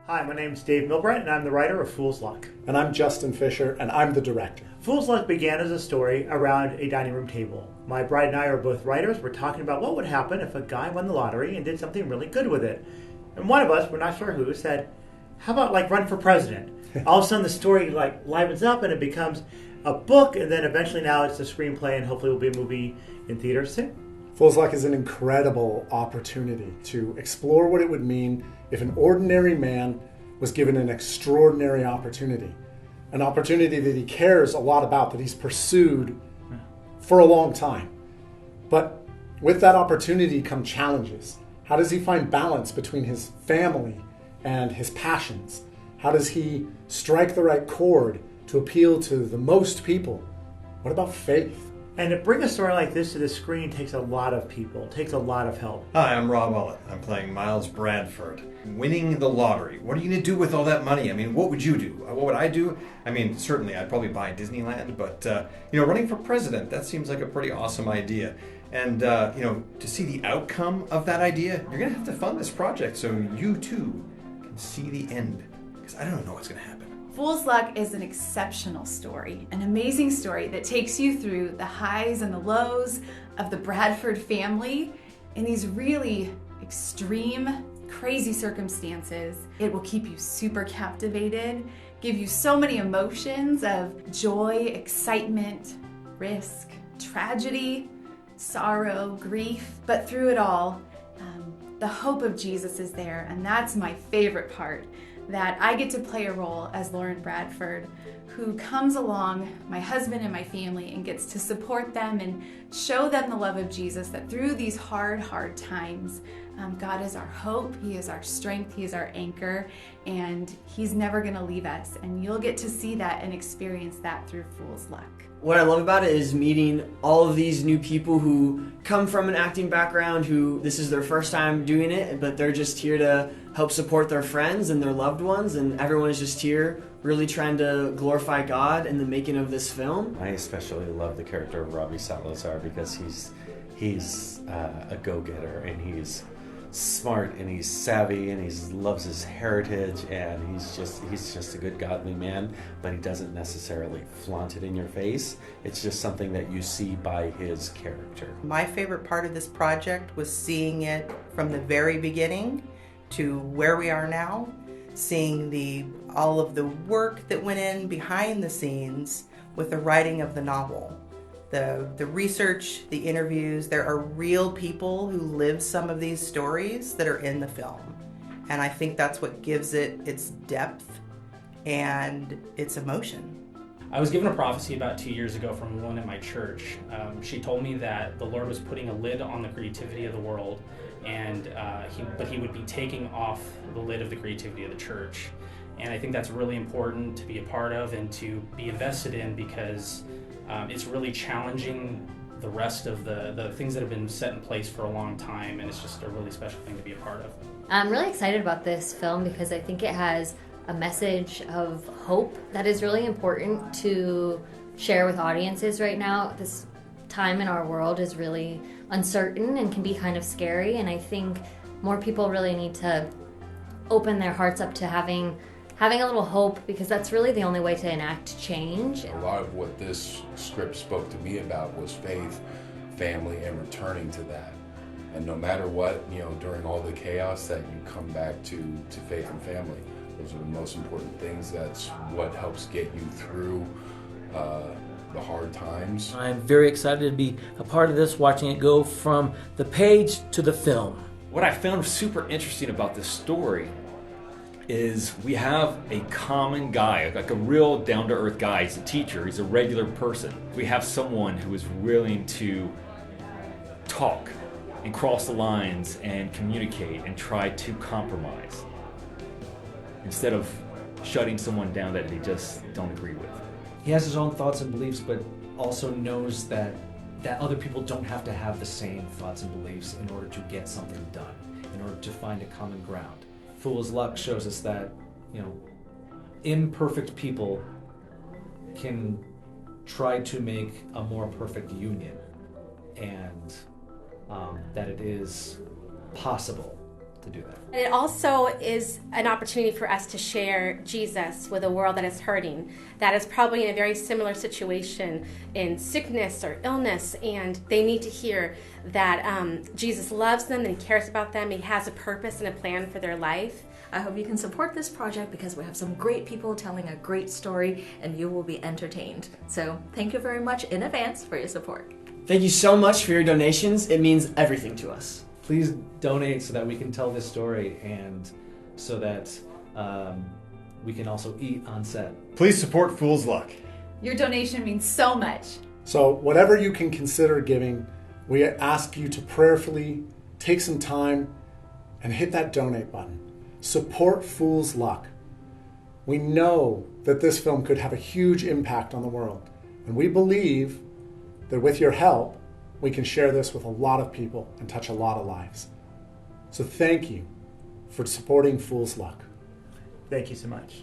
Hi, my name is Dave Milbrett, and I'm the writer of Fool's Luck. And I'm Justin Fisher, and I'm the director. Fool's Luck began as a story around a dining room table. My bride and I are both writers. We're talking about what would happen if a guy won the lottery and did something really good with it. And one of us, we're not sure who, said, how about run for president? All of a sudden the story livens up and it becomes a book, and then eventually now it's a screenplay and hopefully will be a movie in theaters soon. Fool's Luck is an incredible opportunity to explore what it would mean if an ordinary man was given an extraordinary opportunity. An opportunity that he cares a lot about, that he's pursued for a long time. But with that opportunity come challenges. How does he find balance between his family and his passions? How does he strike the right chord to appeal to the most people? What about faith? And to bring a story like this to the screen takes a lot of people, takes a lot of help. Hi, I'm Rob Ullett. I'm playing Miles Bradford. Winning the lottery. What are you going to do with all that money? I mean, what would you do? What would I do? I mean, certainly I'd probably buy Disneyland, but, running for president, that seems like a pretty awesome idea. And, to see the outcome of that idea, you're going to have to fund this project so you, too, can see the end. Because I don't know what's going to happen. Fool's Luck is an exceptional story, an amazing story that takes you through the highs and the lows of the Bradford family in these really extreme, crazy circumstances. It will keep you super captivated, give you so many emotions of joy, excitement, risk, tragedy, sorrow, grief. But through it all, the hope of Jesus is there, and that's my favorite part. That I get to play a role as Lauren Bradford, who comes along my husband and my family and gets to support them and show them the love of Jesus, that through these hard times, God is our hope, He is our strength, He is our anchor, and He's never gonna leave us. And you'll get to see that and experience that through Fool's Luck. What I love about it is meeting all of these new people who come from an acting background, who this is their first time doing it, but they're just here to help support their friends and their loved ones, and everyone is just here really trying to glorify God in the making of this film. I especially love the character of Robbie Salazar because he's a go-getter, and he's smart, and he's savvy, and he loves his heritage, and he's just a good godly man, but he doesn't necessarily flaunt it in your face. It's just something that you see by his character. My favorite part of this project was seeing it from the very beginning to where we are now, seeing all of the work that went in behind the scenes with the writing of the novel. The research, the interviews, there are real people who live some of these stories that are in the film. And I think that's what gives it its depth and its emotion. I was given a prophecy about 2 years ago from a woman in my church. She told me that the Lord was putting a lid on the creativity of the world, and he would be taking off the lid of the creativity of the church. And I think that's really important to be a part of and to be invested in, because it's really challenging the rest of the things that have been set in place for a long time, and it's just a really special thing to be a part of. I'm really excited about this film because I think it has a message of hope that is really important to share with audiences right now. This time in our world is really uncertain and can be kind of scary, and I think more people really need to open their hearts up to having a little hope, because that's really the only way to enact change. A lot of what this script spoke to me about was faith, family, and returning to that. And no matter what, during all the chaos, that you come back to faith and family. Those are the most important things. That's what helps get you through the hard times. I'm very excited to be a part of this, watching it go from the page to the film. What I found super interesting about this story is we have a common guy, like a real down-to-earth guy. He's a teacher, he's a regular person. We have someone who is willing to talk and cross the lines and communicate and try to compromise instead of shutting someone down that they just don't agree with. He has his own thoughts and beliefs, but also knows that other people don't have to have the same thoughts and beliefs in order to get something done, in order to find a common ground. Fool's Luck shows us that, imperfect people can try to make a more perfect union, and that it is possible to do that. And it also is an opportunity for us to share Jesus with a world that is hurting, that is probably in a very similar situation in sickness or illness, and they need to hear that Jesus loves them and he cares about them. He has a purpose and a plan for their life. I hope you can support this project because we have some great people telling a great story and you will be entertained. So thank you very much in advance for your support. Thank you so much for your donations. It means everything to us. Please donate so that we can tell this story and so that we can also eat on set. Please support Fool's Luck. Your donation means so much. So whatever you can consider giving, we ask you to prayerfully take some time and hit that donate button. Support Fool's Luck. We know that this film could have a huge impact on the world, and we believe that with your help, we can share this with a lot of people and touch a lot of lives. So thank you for supporting Fool's Luck. Thank you so much.